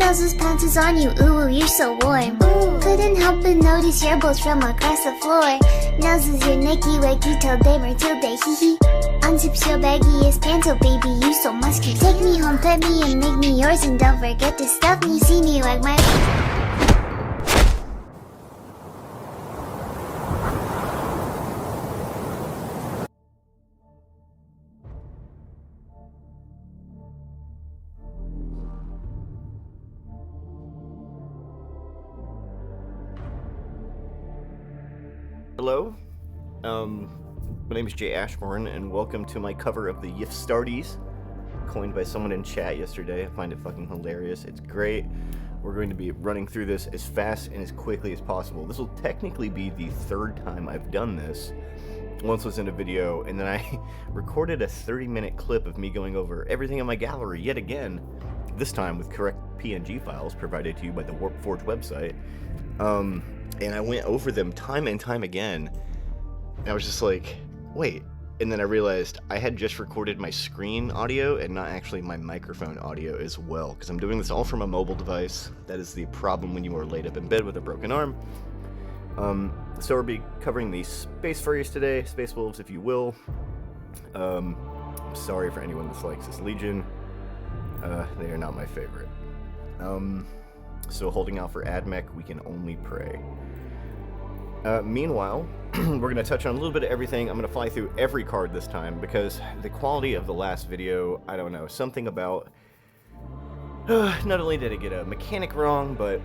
knows whose pants is on you, ooh, you're so warm. Couldn't help but notice your bones from across the floor. Noses your Nicky Wakey till day Matilda, hee hee. Unzips your baggiest pants, oh baby, you so musky. Take me home, pet me, and make me yours, and don't forget to stuff me. See me like my... Hello, my name is Ashborne, and welcome to my cover of the Yif'startes, coined by someone in chat yesterday. I find it fucking hilarious. It's great. We're going to be running through this as fast and as quickly as possible. This will technically be the third time I've done this. Once was in a video, and then I recorded a 30-minute clip of me going over everything in my gallery yet again, this time with correct PNG files provided to you by the Warpforge website. And I went over them time and time again, and I was just like, wait. And then I realized I had just recorded my screen audio and not actually my microphone audio as well, because I'm doing this all from a mobile device. That is the problem when you are laid up in bed with a broken arm. So we'll be covering the Space Furries today, Space Wolves if you will. I'm sorry for anyone that likes this Legion. They are not my favorite. So holding out for AdMech, we can only pray. Meanwhile, we're going to touch on a little bit of everything. I'm going to fly through every card this time, because the quality of the last video, I don't know, something about... not only did I get a mechanic wrong, but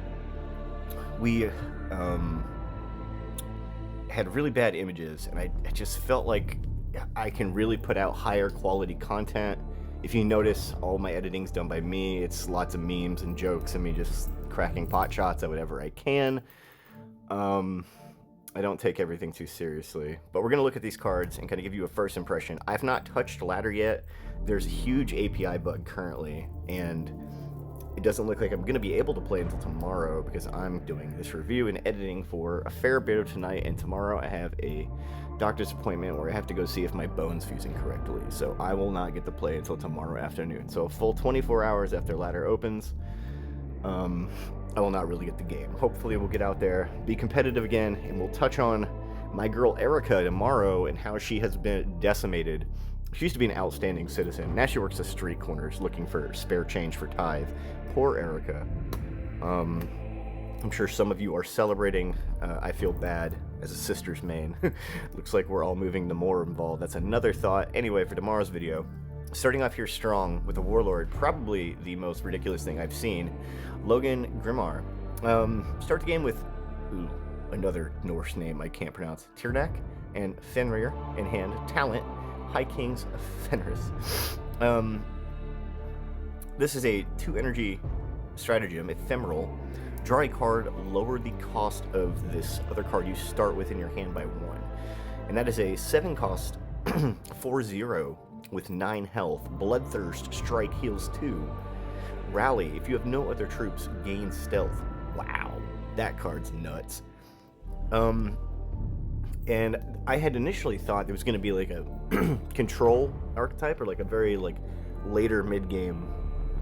we had really bad images, and I just felt like I can really put out higher quality content. If you notice, all my editing's done by me. It's lots of memes and jokes and me just cracking pot shots at whatever I can. I don't take everything too seriously, but we're going to look at these cards and kind of give you a first impression. I've not touched Ladder yet. There's a huge API bug currently, and it doesn't look like I'm going to be able to play until tomorrow, because I'm doing this review and editing for a fair bit of tonight, and tomorrow I have a doctor's appointment where I have to go see if my bone's fusing correctly, so I will not get to play until tomorrow afternoon. So a full 24 hours after Ladder opens, I will not really get the game. Hopefully we'll get out there, be competitive again, and we'll touch on my girl Erica tomorrow and how she has been decimated. She used to be an outstanding citizen. Now she works the street corners looking for spare change for tithe. Poor Erica. I'm sure some of you are celebrating. I feel bad as a sister's main. Looks like we're all moving to more involved. That's another thought. Anyway, for tomorrow's video, starting off here strong with a Warlord, probably the most ridiculous thing I've seen, Logan Grimmar. Start the game with another Norse name I can't pronounce, Tirnak, and Fenrir in hand, Talent, High Kings of Fenris. This is a 2-energy stratagem, Ephemeral. Draw a card, lower the cost of this other card you start with in your hand by 1. And that is a 7-cost 4/0 with 9 health. Bloodthirst, strike, heals 2. Rally, if you have no other troops, gain stealth. Wow, that card's nuts. And I had initially thought there was going to be like a control archetype, or like a very like later mid-game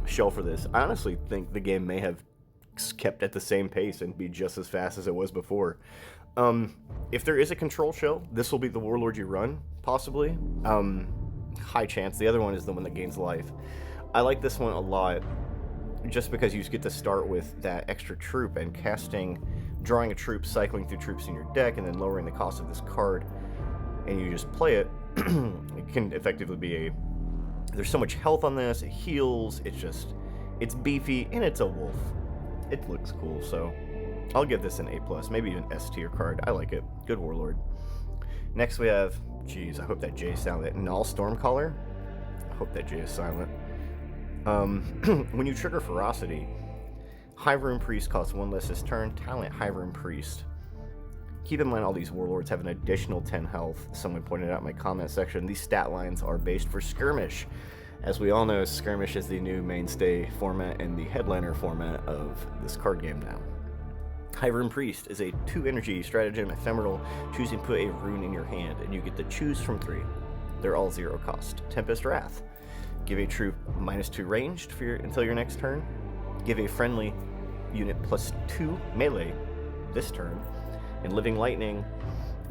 shell for this. I honestly think the game may have kept at the same pace and be just as fast as it was before. If there is a control shell, this will be the Warlord you run, possibly. High chance. The other one is the one that gains life. I like this one a lot, just because you get to start with that extra troop and drawing a troop, cycling through troops in your deck, and then lowering the cost of this card, and you just play it. It can effectively be there's so much health on this, it heals, it's beefy, and it's a wolf. It looks cool, so I'll give this an A+, maybe even S tier card. I like it. Good Warlord. Next we have, geez, I hope that J is silent. Null Stormcaller. I hope that J is silent. When you trigger Ferocity, High Rune Priest costs 1 less this turn. Talent, High Rune Priest. Keep in mind all these Warlords have an additional 10 health. Someone pointed out in my comment section, these stat lines are based for Skirmish. As we all know, Skirmish is the new mainstay format and the headliner format of this card game now. High Rune Priest is a 2-energy stratagem ephemeral. Choose and put a rune in your hand, and you get to choose from 3. They're all 0 cost. Tempest Wrath. Give a troop -2 ranged until your next turn. Give a friendly unit +2 melee this turn. And Living Lightning,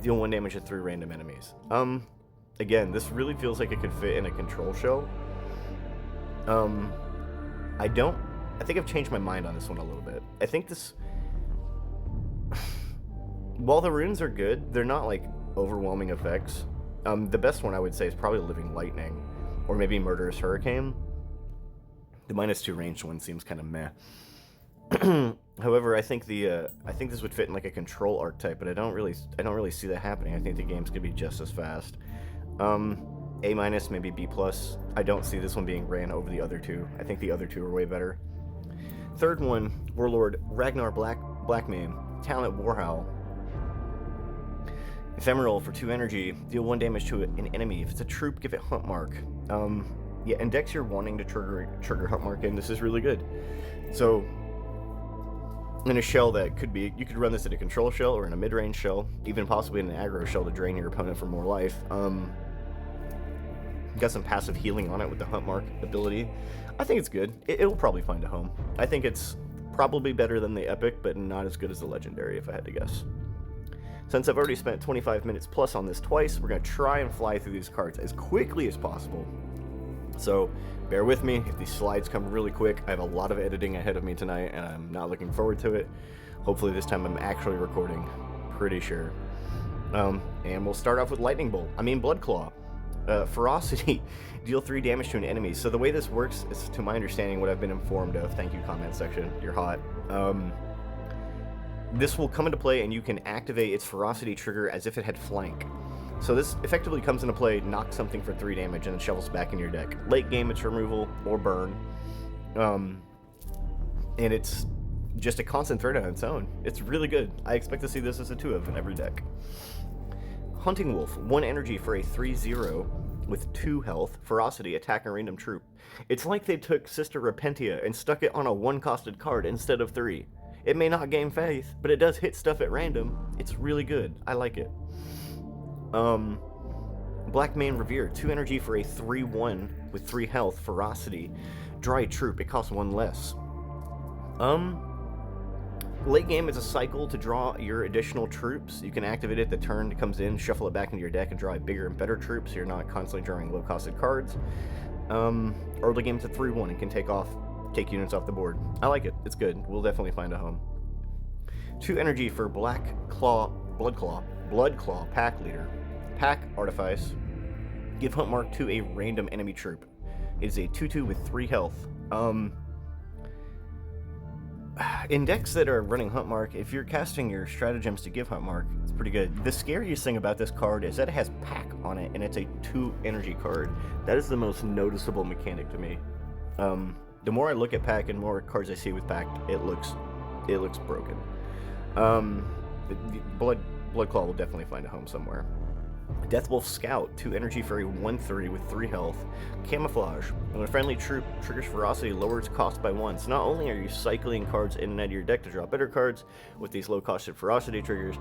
deal 1 damage to 3 random enemies. Again, this really feels like it could fit in a control shell. I think I've changed my mind on this one a little bit. I think this, while the runes are good, they're not like overwhelming effects. The best one I would say is probably Living Lightning, or maybe Murderous Hurricane. The -2 ranged one seems kind of meh. However, I think this would fit in like a control archetype, but I don't really see that happening. I think the game's gonna be just as fast. A-, maybe B+. I don't see this one being ran over the other two. I think the other two are way better. Third one, Warlord Ragnar Blackmane, Talent Warhowl. Ephemeral for 2 energy, deal 1 damage to an enemy. If it's a troop, give it Hunt Mark. Yeah, and decks you're wanting to trigger Hunt Mark in, this is really good. So, in a shell that could be, you could run this in a control shell or in a mid-range shell, even possibly in an aggro shell to drain your opponent for more life. Got some passive healing on it with the Hunt Mark ability. I think it's good. It'll probably find a home. I think it's probably better than the Epic, but not as good as the Legendary, if I had to guess. Since I've already spent 25 minutes plus on this twice, we're going to try and fly through these cards as quickly as possible. So, bear with me. If these slides come really quick, I have a lot of editing ahead of me tonight, and I'm not looking forward to it. Hopefully this time I'm actually recording. Pretty sure. And we'll start off with Blood Claw. Ferocity, deal 3 damage to an enemy. So the way this works is, to my understanding, what I've been informed of. Thank you, comment section. You're hot. This will come into play, and you can activate its Ferocity trigger as if it had Flank. So this effectively comes into play, knocks something for 3 damage, and then shovels back in your deck. Late game, it's removal or burn. And it's just a constant threat on its own. It's really good. I expect to see this as a 2-of in every deck. Hunting Wolf, 1 energy for a 3/0 with 2 health, Ferocity, attack a random troop. It's like they took Sister Repentia and stuck it on a 1-costed card instead of 3. It may not gain faith, but it does hit stuff at random. It's really good. I like it. Blackmane Revere, 2 energy for a 3/1 with 3 health, Ferocity. Draw a troop, it costs 1 less. Late game is a cycle to draw your additional troops. You can activate it the turn it comes in, shuffle it back into your deck, and draw a bigger and better troop, so you're not constantly drawing low-costed cards. Early game, it's a 3/1 and can take units off the board. I like it. It's good. We'll definitely find a home. 2 energy for Blood Claw, Pack Leader. Pack Artifice. Give Hunt Mark to a random enemy troop. It is a 2/2 with 3 health. In decks that are running Hunt Mark, if you're casting your stratagems to give Hunt Mark, it's pretty good. The scariest thing about this card is that it has Pack on it, and it's a 2 energy card. That is the most noticeable mechanic to me. The more I look at Pack and more cards I see with Pack, it looks broken. Blood Claw will definitely find a home somewhere. Deathwolf Scout, 2 energy for a 1/3 with 3 health. Camouflage. When a friendly troop triggers Ferocity, lower its cost by 1. So not only are you cycling cards in and out of your deck to draw better cards with these low-costed Ferocity triggers,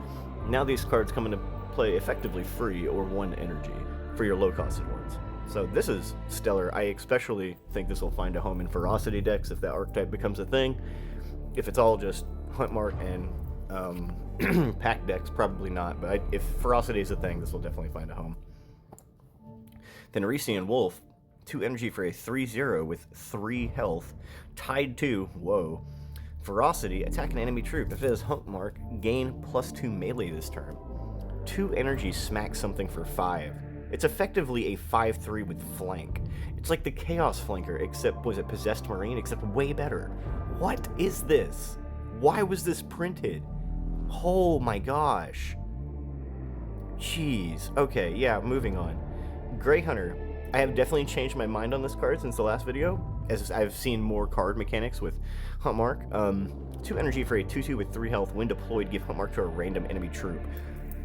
now these cards come into play effectively free or 1 energy for your low-costed ones. So this is stellar. I especially think this will find a home in Ferocity decks if that archetype becomes a thing. If it's all just Hunt Mark and Pack decks, probably not, but if Ferocity is a thing, this will definitely find a home. Then Arisian Wolf, 2 energy for a 3/0 with 3 health, tied to, whoa, Ferocity, attack an enemy troop. If it has Hunt Mark, gain +2 melee this turn. 2 energy, smack something for 5. It's effectively a 5/3 with Flank. It's like the Chaos Flanker, except, was it Possessed Marine? Except way better. What is this? Why was this printed? Oh my gosh. Jeez. Okay, yeah, moving on. Grey Hunter. I have definitely changed my mind on this card since the last video, as I've seen more card mechanics with Hunt Mark. 2 energy for a 2/2 with 3 health. When deployed, give Hunt Mark to a random enemy troop.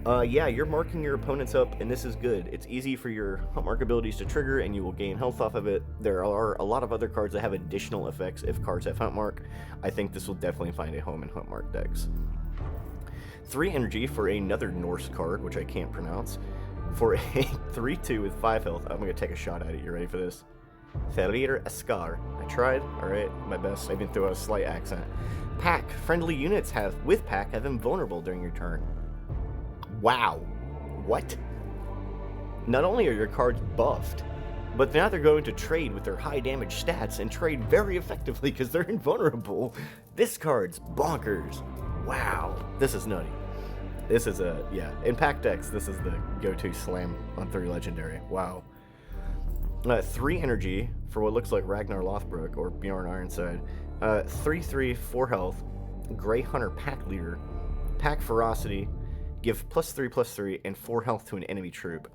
Yeah, you're marking your opponents up, and this is good. It's easy for your Hunt Mark abilities to trigger, and you will gain health off of it. There are a lot of other cards that have additional effects if cards have Hunt Mark. I think this will definitely find a home in Hunt Mark decks. 3 energy for another Norse card, which I can't pronounce, for a 3/2 with 5 health. I'm going to take a shot at it. You ready for this? Ferir Escar. I tried. Alright, my best. I even threw a slight accent. Pack. Friendly units with pack have invulnerable during your turn. Wow. What? Not only are your cards buffed, but now they're going to trade with their high damage stats and trade very effectively because they're invulnerable. This card's bonkers. Wow. This is nutty. This is in pack decks, this is the go-to slam on 3 legendary. Wow. 3 energy for what looks like Ragnar Lothbrok or Bjorn Ironside. 3/3, 4 health, Grey Hunter pack leader, pack ferocity, give +3/+3 and 4 health to an enemy troop.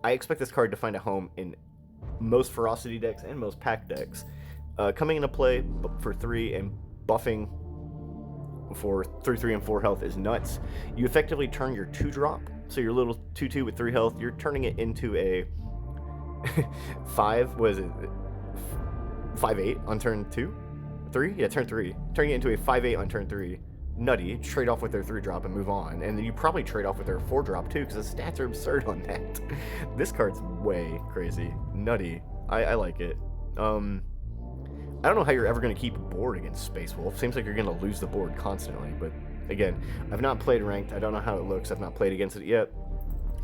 I expect this card to find a home in most ferocity decks and most pack decks. Coming into play for 3 and buffing for 3/3 and 4 health is nuts. You effectively turn your 2-drop, so your little 2/2 with 3 health, you're turning it into a 5/8 on turn 2? 3? Yeah, turn 3. Turning it into a 5/8 on turn 3. Nutty. Trade off with their 3-drop and move on. And then you probably trade off with their 4-drop too, because the stats are absurd on that. This card's way crazy. Nutty. I like it. I don't know how you're ever going to keep a board against Space Wolf. Seems like you're going to lose the board constantly. But again, I've not played ranked. I don't know how it looks. I've not played against it yet.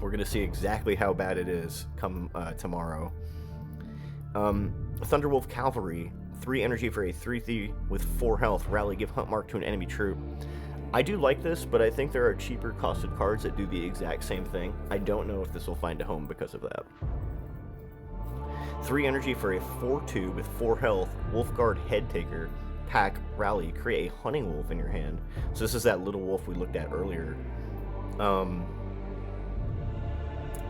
We're going to see exactly how bad it is come tomorrow. Thunderwolf Cavalry. 3 energy for a 3/3 with 4 health. Rally, give Hunt Mark to an enemy troop. I do like this, but I think there are cheaper costed cards that do the exact same thing. I don't know if this will find a home because of that. 3 energy for a 4/2 with 4 health. Wolfguard Headtaker. Pack, rally, create a hunting wolf in your hand. So this is that little wolf we looked at earlier.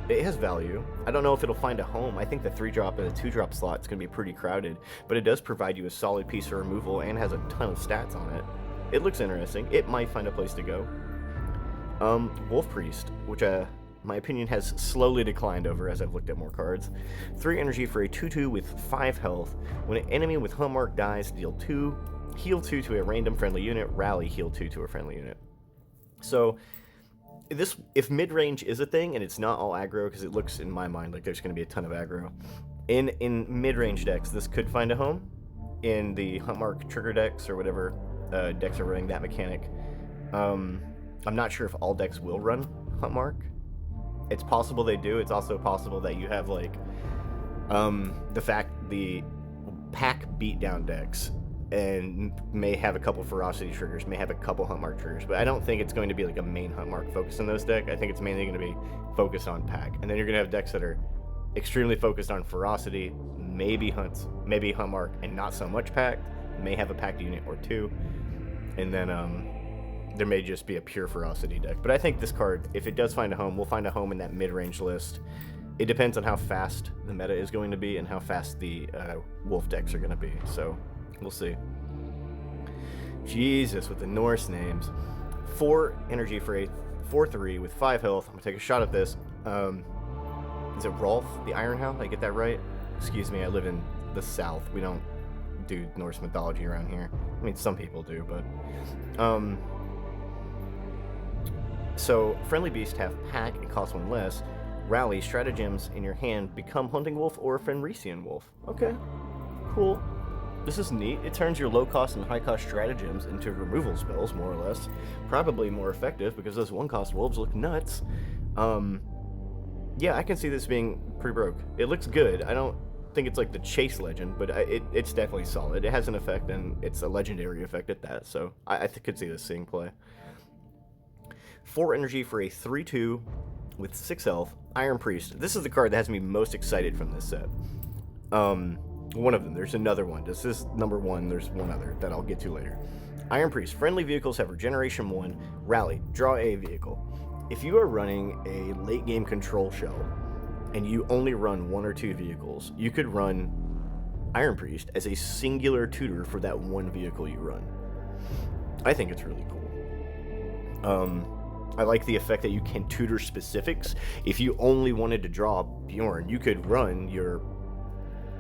It has value. I don't know if it'll find a home. I think the 3-drop and the 2-drop slot is going to be pretty crowded, but it does provide you a solid piece of removal and has a ton of stats on it. It looks interesting. It might find a place to go. Wolf Priest, which my opinion has slowly declined over as I've looked at more cards. 3 energy for a 2/2 with 5 health. When an enemy with Hunt Mark dies, deal 2, heal 2 to a random friendly unit, rally, heal 2 to a friendly unit. So this, if mid-range is a thing, and it's not all aggro, because it looks in my mind like there's going to be a ton of aggro, in mid-range decks, this could find a home. In the Hunt Mark trigger decks, or whatever decks are running that mechanic, I'm not sure if all decks will run Hunt Mark. It's possible they do. It's also possible that you have, like, the pack beatdown decks and may have a couple ferocity triggers, may have a couple Hunt Mark triggers, but I don't think it's going to be like a main Hunt Mark focus in those decks. I think it's mainly going to be focused on pack, and then you're going to have decks that are extremely focused on ferocity, maybe Hunt Mark, and not so much pack. May have a packed unit or 2, and then there may just be a pure ferocity deck. But I think this card, if it does find a home, will find a home in that mid-range list. It depends on how fast the meta is going to be and how fast the wolf decks are going to be. So we'll see. Jesus, with the Norse names. 4 energy for a 4/3 with 5 health. I'm going to take a shot at this. Is it Rolf, the Ironhound? Did I get that right? Excuse me, I live in the south. We don't do Norse mythology around here. I mean, some people do, but... So, friendly beasts have pack and cost 1 less. Rally, stratagems in your hand become Hunting Wolf or Fenrisian Wolf. Okay, cool. This is neat. It turns your low-cost and high-cost stratagems into removal spells, more or less. Probably more effective, because those 1-cost wolves look nuts. Yeah, I can see this being pretty broke. It looks good. I don't think it's like the Chase Legend, but it's definitely solid. It has an effect, and it's a legendary effect at that, so I could see this seeing play. 4 energy for a 3/2 with 6 health. Iron Priest. This is the card that has me most excited from this set. One of them. There's another one. This is number 1. There's one other that I'll get to later. Iron Priest. Friendly vehicles have Regeneration 1. Rally. Draw a vehicle. If you are running a late game control shell and you only run 1 or 2 vehicles, you could run Iron Priest as a singular tutor for that one vehicle you run. I think it's really cool. I like the effect that you can tutor specifics. If you only wanted to draw Bjorn, you could run your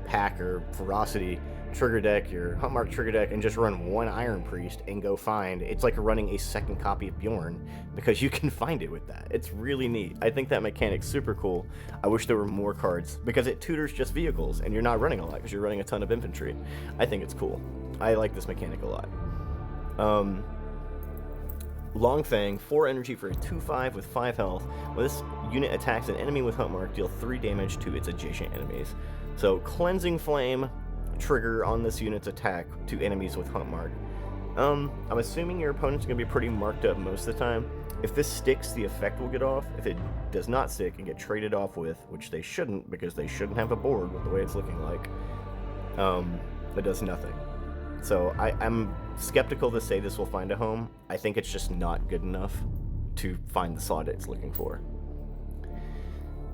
pack or ferocity trigger deck, your Hunt Mark trigger deck, and just run one Iron Priest and go find. It's like running a second copy of Bjorn because you can find it with that. It's really neat. I think that mechanic's super cool. I wish there were more cards because it tutors just vehicles and you're not running a lot because you're running a ton of infantry. I think it's cool. I like this mechanic a lot. Long Fang, 4 energy for a 2/5 with 5 health. When this unit attacks an enemy with Hunt Mark, deal 3 damage to its adjacent enemies. So Cleansing Flame trigger on this unit's attack to enemies with Hunt Mark. I'm assuming your opponent's going to be pretty marked up most of the time. If this sticks, the effect will get off. If it does not stick and get traded off with, which they shouldn't because they shouldn't have a board with the way it's looking like, it does nothing. So I'm skeptical to say this will find a home. I think it's just not good enough to find the slot it's looking for.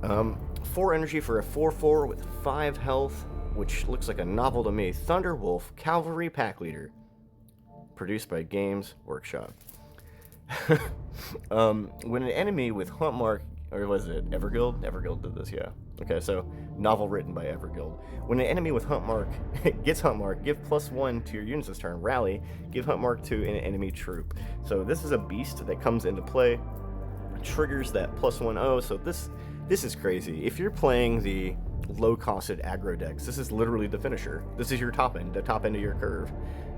4 energy for a 4/4 with 5 health, which looks like a novel to me. Thunderwolf, Cavalry Pack Leader. Produced by Games Workshop. When an enemy with Hunt Mark, or was it Everguild? Everguild did this, yeah. Okay, so novel written by Everguild. When an enemy with Hunt Mark gets Hunt Mark, give +1 to your units this turn. Rally, give Hunt Mark to an enemy troop. So this is a beast that comes into play, triggers that +1/0. So this is crazy. If you're playing the low-costed aggro decks, this is literally the finisher. This is your top end, the top end of your curve.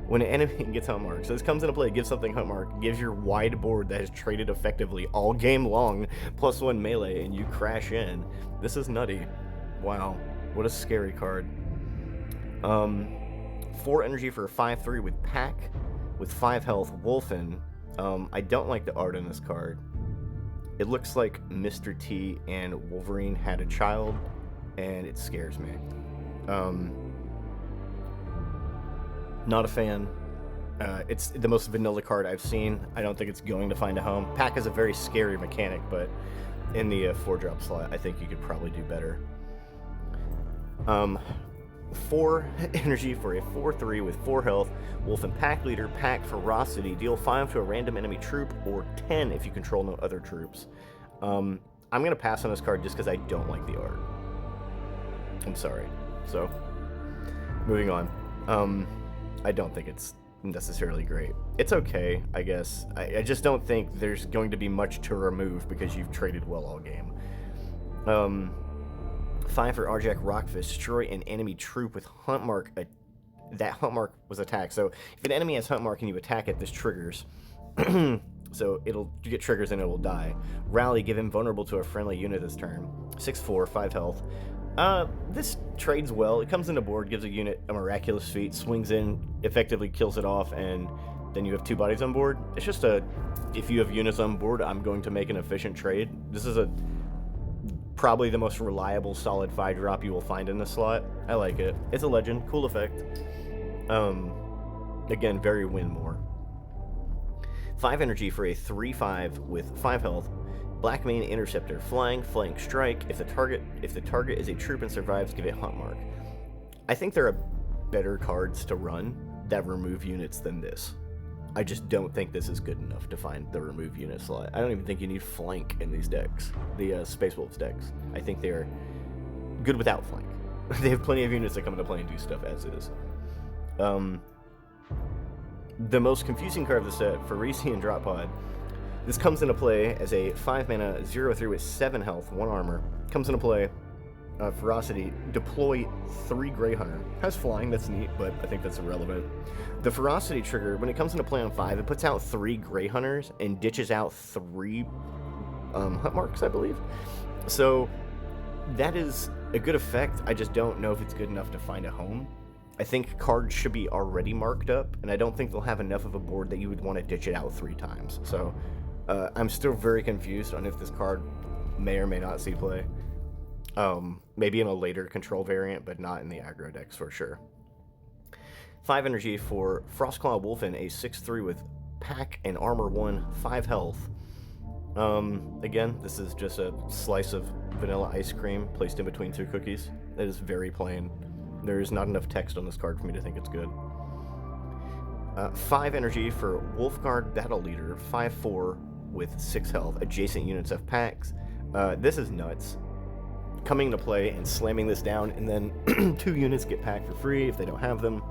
When an enemy gets Hunt Mark, so this comes into play, gives something Hunt Mark, gives your wide board that has traded effectively all game long +1 melee, and you crash in. This is nutty. Wow, what a scary card. 4 energy for a 5/3 with Pack, with 5 health, Wolfen. I don't like the art in this card. It looks like Mr. T and Wolverine had a child, and it scares me. Not a fan. It's the most vanilla card I've seen. I don't think it's going to find a home. Pack is a very scary mechanic, but in the 4-drop slot, I think you could probably do better. 4 energy for a 4/3 with 4 health. Wolf and Pack Leader, Pack Ferocity. Deal 5 to a random enemy troop, or 10 if you control no other troops. I'm going to pass on this card just because I don't like the art. I'm sorry. So, moving on. I don't think it's necessarily great. It's okay, I guess. I just don't think there's going to be much to remove because you've traded well all game. 5 for Arjak Rockfist. Destroy an enemy troop with Hunt Mark. That Hunt Mark was attacked. So if an enemy has Hunt Mark and you attack it, this triggers. So you get triggers and it will die. Rally, give him vulnerable to a friendly unit this turn. 6/4, 5 health. This trades well. It comes into board, gives a unit a miraculous feat, swings in, effectively kills it off, and then you have 2 bodies on board. It's just if you have units on board, I'm going to make an efficient trade. This is probably the most reliable solid 5-drop you will find in this slot. I like it. It's a legend, cool effect. Again, very win more. 5 energy for a 3/5 with 5 health. Black Mane Interceptor, flying, flank, strike. If the target is a troop and survives, give it Hunt Mark. I think there are better cards to run that remove units than this. I just don't think this is good enough to find the remove unit slot. I don't even think you need flank in these decks, the Space Wolves decks. I think they're good without flank. They have plenty of units that come into play and do stuff as is. The most confusing card of the set, Farisian Drop Pod. This comes into play as a 5-mana 0/3 with 7 health, 1 armor. Comes into play, Ferocity, deploy 3 Grey Hunter. Has flying, that's neat, but I think that's irrelevant. The Ferocity trigger, when it comes into play on 5, it puts out 3 Grey Hunters and ditches out 3 Hunt Marks, I believe. So that is a good effect. I just don't know if it's good enough to find a home. I think cards should be already marked up, and I don't think they'll have enough of a board that you would want to ditch it out 3 times. So I'm still very confused on if this card may or may not see play. Maybe in a later control variant, but not in the aggro decks for sure. 5 energy for Frostclaw Wolfen, a 6/3 with Pack and Armor 1, 5 health. Again, this is just a slice of vanilla ice cream placed in between 2 cookies. It is very plain. There is not enough text on this card for me to think it's good. 5 energy for Wolfguard Battle Leader, 5/4 with 6 health. Adjacent units have packs. This is nuts. Coming into play and slamming this down, and then 2 units get packed for free if they don't have them.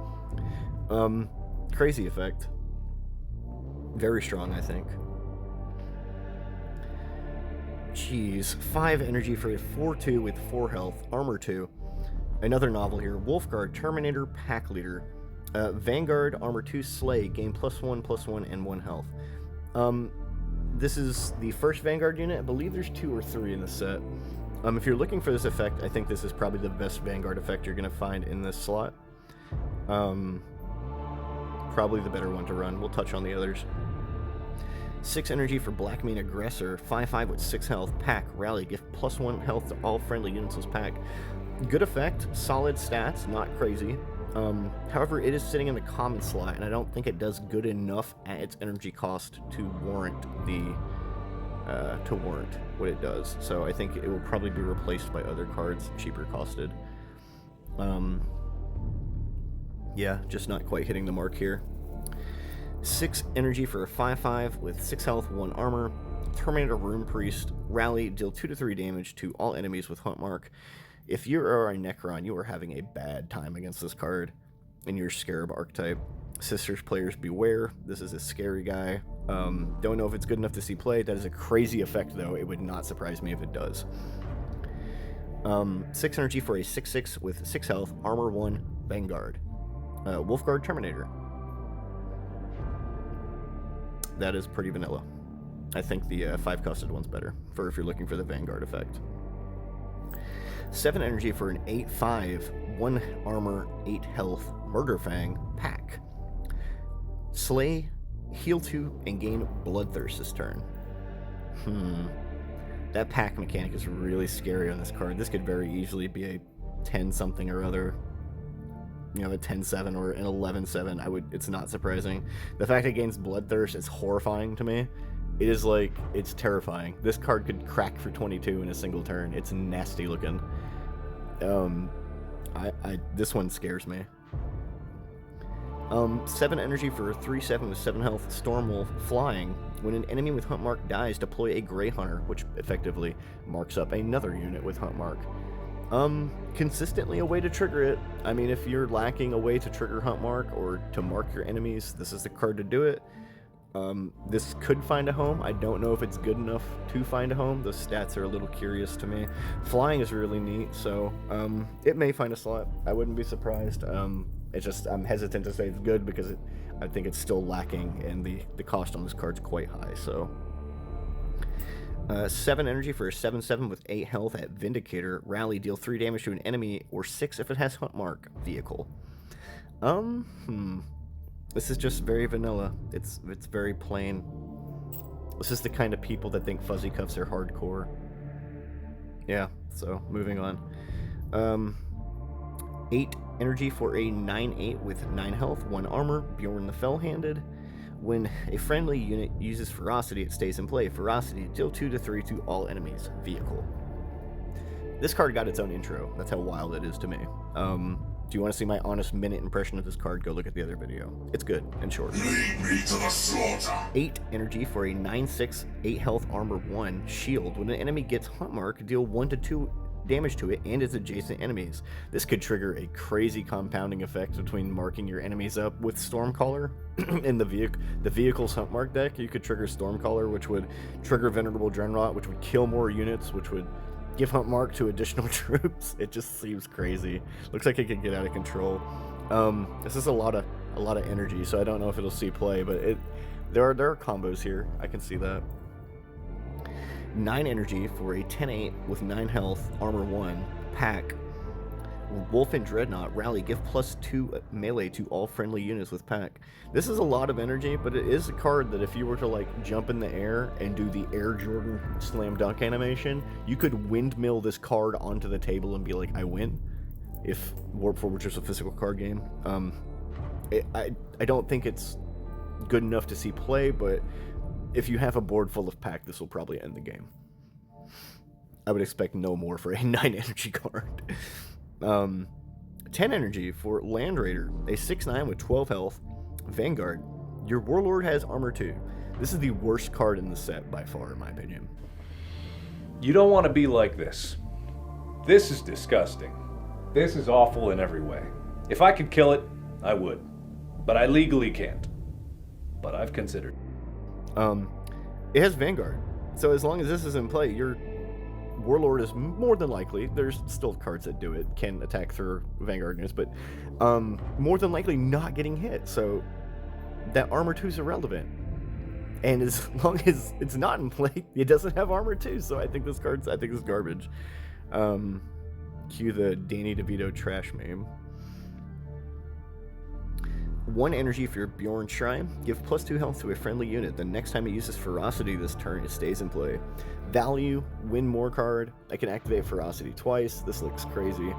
Crazy effect. Very strong, I think. Jeez. 5 energy for a 4-2 with 4 health. Armor 2. Another novel here. Wolfguard, Terminator, Pack Leader. Vanguard, Armor 2, Slay. Gain +1/+1 and 1 health. This is the first Vanguard unit. I believe there's 2 or 3 in the set. If you're looking for this effect, I think this is probably the best Vanguard effect you're going to find in this slot. Probably the better one to run. We'll touch on the others. 6 energy for Black Main Aggressor. 5/5 with 6 health. Pack, Rally. Give +1 health to all friendly units with Pack. Good effect. Solid stats. Not crazy. However, it is sitting in the common slot, and I don't think it does good enough at its energy cost to warrant what it does. So I think it will probably be replaced by other cards, cheaper costed. Yeah, just not quite hitting the mark here. 6 energy for a 5/5 with 6 health, 1 armor. Terminator Rune Priest. Rally, deal 2 to 3 damage to all enemies with Hunt Mark. If you are a Necron, you are having a bad time against this card in your Scarab archetype. Sisters players beware. This is a scary guy. Don't know if it's good enough to see play. That is a crazy effect, though. It would not surprise me if it does. 6 energy for a 6/6 with 6 health, armor 1, Vanguard. Wolfguard Terminator. That is pretty vanilla. I think the 5 costed one's better for if you're looking for the Vanguard effect. 7 energy for an 8/5, 1 armor, 8 health, Murder Fang, Pack. Slay, heal 2, and gain Bloodthirst this turn. That Pack mechanic is really scary on this card. This could very easily be a 10 something or other. You know, a 10/7 or an 11/7. It's not surprising. The fact it gains Bloodthirst is horrifying to me. It is like, it's terrifying. This card could crack for 22 in a single turn. It's nasty looking. This one scares me. 7 energy for 3/7 with 7 health, Stormwolf, Flying. When an enemy with Hunt Mark dies, deploy a Grey Hunter, which effectively marks up another unit with Hunt Mark. Consistently a way to trigger it. I mean, if you're lacking a way to trigger Hunt Mark or to mark your enemies, this is the card to do it. This could find a home. I don't know if it's good enough to find a home. The stats are a little curious to me. Flying is really neat, so it may find a slot. I wouldn't be surprised. It's just I'm hesitant to say it's good because I think it's still lacking, and the cost on this card's quite high. So 7 energy for a 7/7 with 8 health at Vindicator. Rally, deal 3 damage to an enemy, or 6 if it has Hunt Mark. Vehicle. This is just very vanilla. It's very plain. This is the kind of people that think Fuzzy Cuffs are hardcore. Yeah, so moving on. 8 energy for a 9/8 with 9 health, 1 armor, Bjorn the Fell-Handed. When a friendly unit uses Ferocity, it stays in play. Ferocity, deal 2 to 3 to all enemies. Vehicle. This card got its own intro. That's how wild it is to me. Do you want to see my honest minute impression of this card? Go look at the other video. It's good and short. Lead me to the slaughter. 8 energy for a 9/6, 8 health, armor 1, shield. When an enemy gets Hunt Mark, deal 1 to 2 damage to it and its adjacent enemies. This could trigger a crazy compounding effect between marking your enemies up with Stormcaller. In the vehicle's Hunt Mark deck, you could trigger Stormcaller, which would trigger Venerable Dreadnought, which would kill more units, which would give Hunt Mark to additional troops. It just seems crazy. Looks like it could get out of control. This is a lot of energy, so I don't know if it'll see play, but there are combos here. I can see that. 9 energy for a 10/8 with 9 health, armor 1, Pack. Wolf and Dreadnought, Rally, give +2 melee to all friendly units with Pack. This is a lot of energy, but it is a card that if you were to like jump in the air and do the Air Jordan slam dunk animation, you could windmill this card onto the table and be like, I win. If Warpforge was a physical card game. I don't think it's good enough to see play, but if you have a board full of Pack, this will probably end the game. I would expect no more for a 9 energy card. 10 energy for Land Raider, a 6/9 with 12 health, Vanguard. Your Warlord has armor 2. This is the worst card in the set by far, in my opinion. You don't want to be like this. This is disgusting. This is awful in every way. If I could kill it, I would. But I legally can't. But I've considered. It has Vanguard. So as long as this is in play, your Warlord is more than likely, there's still cards that do it, can attack through Vanguard units, but more than likely not getting hit. So that armor 2 is irrelevant. And as long as it's not in play, it doesn't have armor 2. So I think this is garbage. Cue the Danny DeVito trash meme. 1 energy for your Bjorn Shrine. Give +2 health to a friendly unit. The next time it uses Ferocity this turn, it stays in play. Value, win more card. I can activate Ferocity twice. This looks crazy.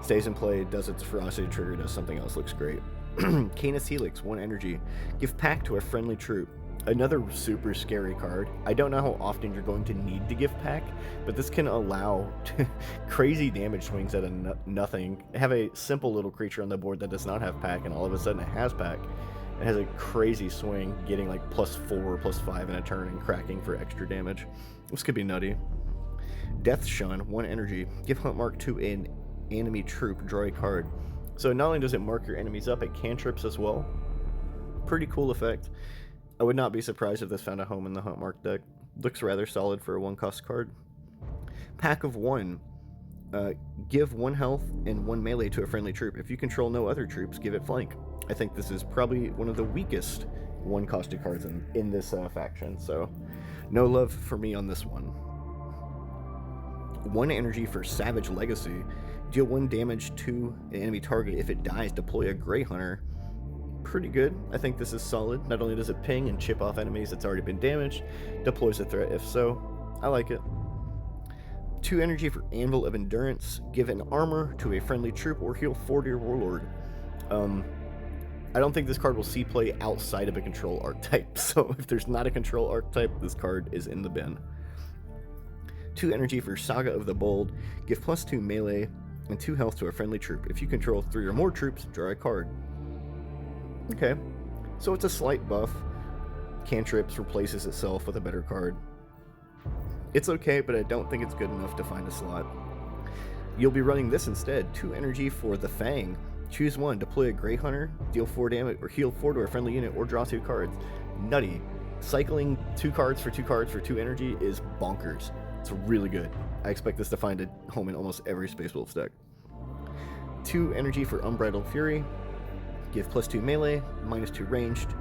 Stays in play, does its Ferocity trigger, does something else, looks great. Canis Helix, 1 energy. Give Pack to a friendly troop. Another super scary card. I don't know how often you're going to need to give Pack, but this can allow crazy damage swings out of nothing. Have a simple little creature on the board that does not have Pack, and all of a sudden it has Pack. It has a crazy swing, getting like +4, +5 in a turn and cracking for extra damage. This could be nutty. Death Shun, 1 energy. Give Hunt Mark to an enemy troop, draw a card. So not only does it mark your enemies up, it cantrips as well. Pretty cool effect. I would not be surprised if this found a home in the Hunt Mark deck. Looks rather solid for a 1-cost card. Pack of 1. Give 1 health and 1 melee to a friendly troop. If you control no other troops, give it flank. I think this is probably one of the weakest 1-costed cards in this faction, so no love for me on this one. 1 energy for Savage Legacy. Deal 1 damage to an enemy target. If it dies, deploy a Grey Hunter. Pretty good. I think this is solid. Not only does it ping and chip off enemies that's already been damaged, deploys a threat if so. I like it. 2 energy for Anvil of Endurance. Give an armor to a friendly troop or heal 4 to your Warlord. I don't think this card will see play outside of a control archetype, so if there's not a control archetype, this card is in the bin. 2 energy for Saga of the Bold. Give +2 melee and 2 health to a friendly troop. If you control 3 or more troops, draw a card. Okay, so it's a slight buff. Cantrips replaces itself with a better card. It's okay, but I don't think it's good enough to find a slot. You'll be running this instead. 2 energy for the Fang. Choose 1, deploy a Grey Hunter, deal 4 damage, or heal 4 to a friendly unit, or draw 2 cards. Nutty. Cycling 2 cards for 2 cards for 2 energy is bonkers. It's really good. I expect this to find a home in almost every Space Wolves deck. 2 energy for Unbridled Fury. Give +2 melee, -2 ranged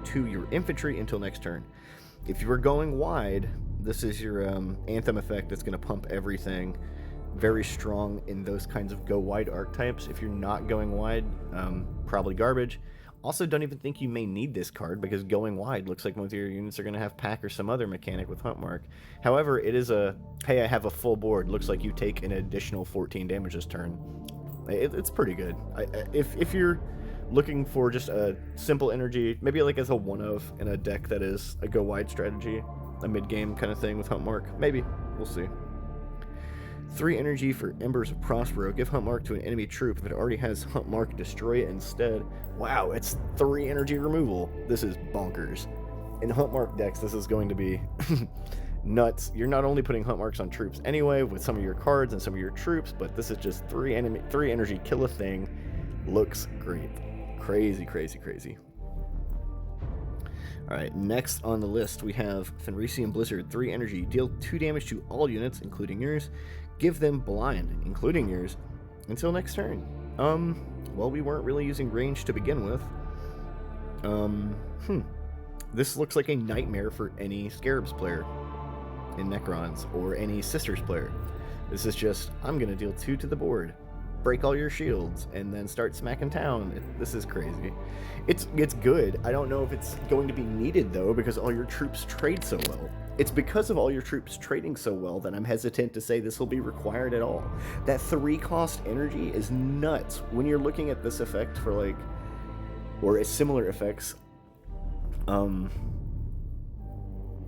to your infantry until next turn. If you were going wide, this is your Anthem effect that's going to pump everything. Very strong in those kinds of go wide archetypes. If you're not going wide, probably garbage. Also, don't even think you may need this card because going wide looks like most of your units are going to have Pack or some other mechanic with Hunt Mark. However, it is a, hey, I have a full board. Looks like you take an additional 14 damage this turn. It's pretty good. If you're looking for just a simple energy, maybe like as a one-of in a deck that is a go-wide strategy, a mid-game kind of thing with Hunt Mark, maybe. We'll see. 3 energy for Embers of Prospero. Give Hunt Mark to an enemy troop. If it already has Hunt Mark, destroy it instead. Wow, it's 3 energy removal. This is bonkers. In Hunt Mark decks, this is going to be nuts. You're not only putting Hunt Marks on troops anyway with some of your cards and some of your troops, but this is just 3 energy kill a thing. Looks great. Crazy, crazy, crazy. Alright, next on the list we have Fenrisian Blizzard. 3 energy. Deal 2 damage to all units, including yours. Give them blind, including yours, until next turn. Well, we weren't really using range to begin with. This looks like a nightmare for any Scarabs player in Necrons, or any Sisters player. This is just, I'm gonna deal 2 to the board, break all your shields, and then start smacking town. This is crazy. It's good. I don't know if it's going to be needed, though, because all your troops trade so well. It's because of all your troops trading so well that I'm hesitant to say this will be required at all. That 3-cost energy is nuts. When you're looking at this effect for, like, or similar effects, I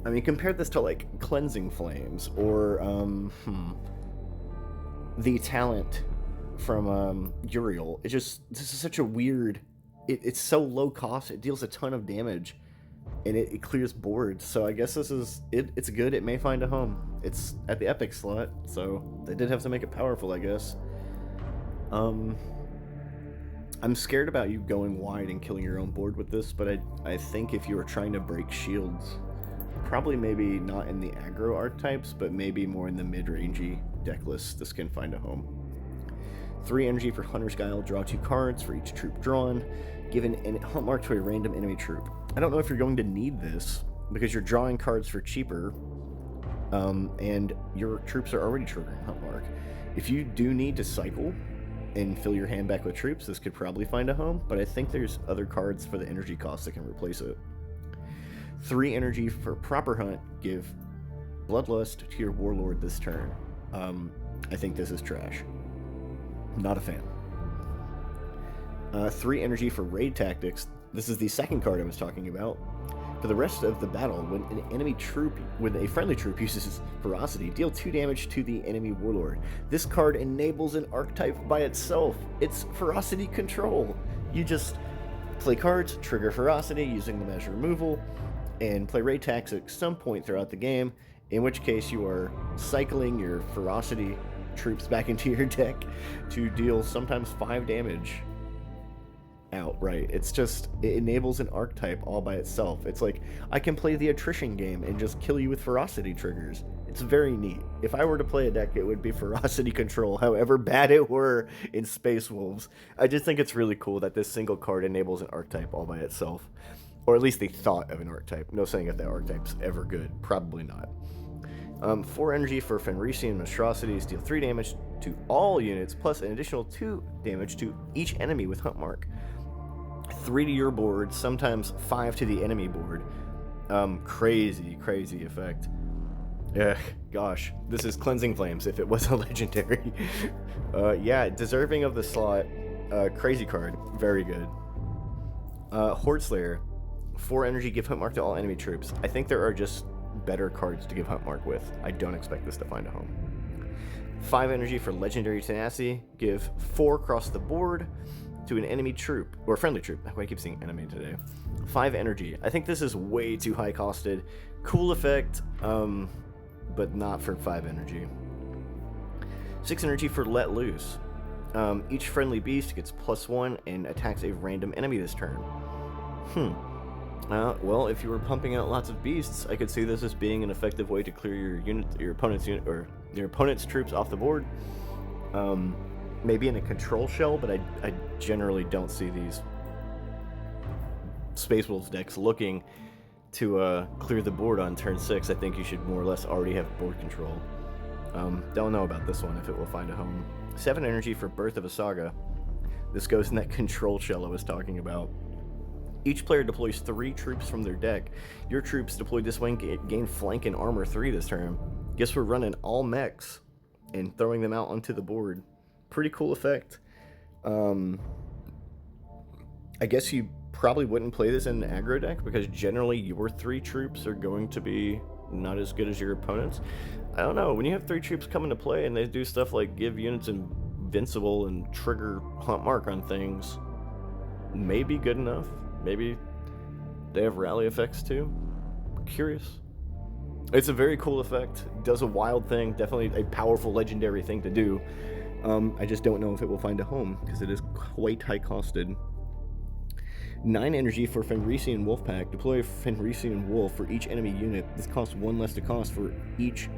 mean, compare this to, like, Cleansing Flames, or, the talent from Uriel. This is such a weird, it's so low cost, it deals a ton of damage, and it clears boards, so I guess this is, it's good. It may find a home. It's at the epic slot, so they did have to make it powerful, I guess. I I'm scared about you going wide and killing your own board with this, but I think if you were trying to break shields, probably maybe not in the aggro archetypes, but maybe more in the mid-rangey deck list, this can find a home. 3 energy for Hunter's Guile, draw 2 cards for each troop drawn, give an hunt mark to a random enemy troop. I don't know if you're going to need this, because you're drawing cards for cheaper, and your troops are already triggering hunt mark. If you do need to cycle and fill your hand back with troops, this could probably find a home, but I think there's other cards for the energy cost that can replace it. 3 energy for Proper Hunt, give Bloodlust to your Warlord this turn. I think this is trash. Not a fan. 3 energy for Raid Tactics. This is the second card I was talking about. For the rest of the battle, when a friendly troop uses Ferocity, deal 2 damage to the enemy Warlord. This card enables an archetype by itself. It's Ferocity Control. You just play cards, trigger Ferocity using the measure removal, and play Raid Tactics at some point throughout the game, in which case you are cycling your Ferocity troops back into your deck to deal sometimes 5 damage outright. It's just, it enables an archetype all by itself. It's like, I can play the attrition game and just kill you with Ferocity triggers. It's very neat. If I were to play a deck, it would be Ferocity Control, however bad it were in Space Wolves. I just think it's really cool that this single card enables an archetype all by itself. Or at least the thought of an archetype. No saying if that archetype's ever good. Probably not. 4 energy for Fenrisian Monstrosities, deal 3 damage to all units, plus an additional 2 damage to each enemy with Hunt Mark. 3 to your board, sometimes 5 to the enemy board. Crazy effect. Gosh, this is Cleansing Flames if it was a legendary. Yeah, deserving of the slot. Crazy card, very good. Horde Slayer, 4 energy, give Hunt Mark to all enemy troops. I think there are just better cards to give Hunt Mark with. I don't expect this to find a home. 5 energy for Legendary Tenacity, give 4 across the board to an enemy troop, or friendly troop. I keep seeing enemy today. 5 energy. I think this is way too high costed. Cool effect, but not for 5 energy. 6 energy for Let Loose. Each friendly beast gets +1 and attacks a random enemy this turn. Well, if you were pumping out lots of beasts, I could see this as being an effective way to clear your opponent's troops off the board. Maybe in a control shell, but I generally don't see these Space Wolves decks looking to clear the board on turn 6. I think you should more or less already have board control. Don't know about this one, if it will find a home. 7 energy for Birth of a Saga. This goes in that control shell I was talking about. Each player deploys 3 troops from their deck. Your troops deployed this way gain flank and armor 3 this turn. Guess we're running all mechs and throwing them out onto the board. Pretty cool effect. I guess you probably wouldn't play this in an aggro deck because generally your 3 troops are going to be not as good as your opponents. I don't know. When you have 3 troops come into play and they do stuff like give units invincible and trigger Hunt Mark on things, maybe good enough. Maybe they have rally effects too. Curious. It's a very cool effect. Does a wild thing. Definitely a powerful legendary thing to do. I just don't know if it will find a home because it is quite high costed. 9 energy for Fenrisian Wolfpack. Deploy a Fenrisian Wolf for each enemy unit. This costs 1 less to cost for each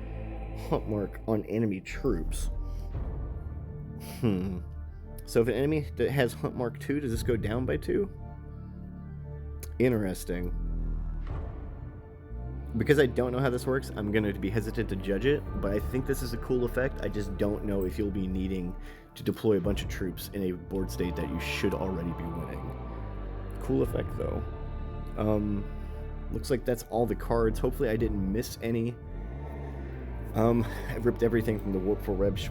Hunt Mark on enemy troops. So if an enemy that has Hunt Mark 2, does this go down by 2? Interesting. Because I don't know how this works, I'm going to be hesitant to judge it, but I think this is a cool effect. I just don't know if you'll be needing to deploy a bunch of troops in a board state that you should already be winning. Cool effect, though. Looks like that's all the cards. Hopefully I didn't miss any. I ripped everything from the Warpforge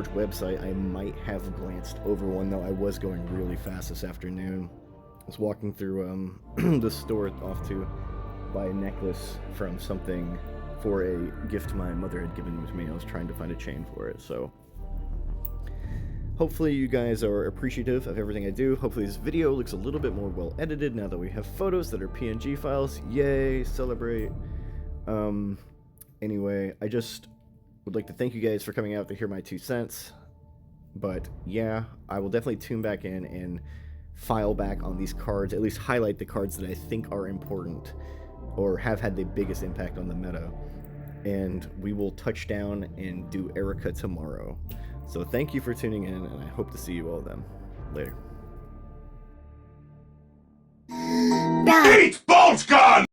website. I might have glanced over one, though. I was going really fast this afternoon. I was walking through the store off to buy a necklace from something for a gift my mother had given to me. I was trying to find a chain for it, so hopefully you guys are appreciative of everything I do. Hopefully this video looks a little bit more well edited now that we have photos that are PNG files. Yay, celebrate. Anyway, I just would like to thank you guys for coming out to hear my 2 cents. But yeah, I will definitely tune back in and file back on these cards, at least highlight the cards that I think are important or have had the biggest impact on the meta. And we will touch down and do Erica tomorrow. So thank you for tuning in, and I hope to see you all then. Later. Rah. Eat bolt gun!